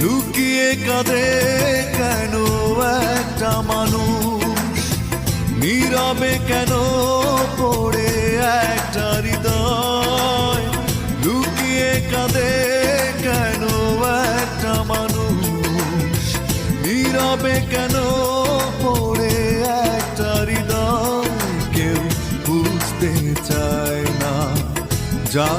লুকিয়ে কাঁদে কেন একটা মানুষ, নীরবে কেন পড়ে একটা হৃদয়। লুকিয়ে কাঁদে কেন একটা মানুষ, নীরবে কেন পড়ে একটা হৃদয়। কেউ বুঝতে চায় না, যা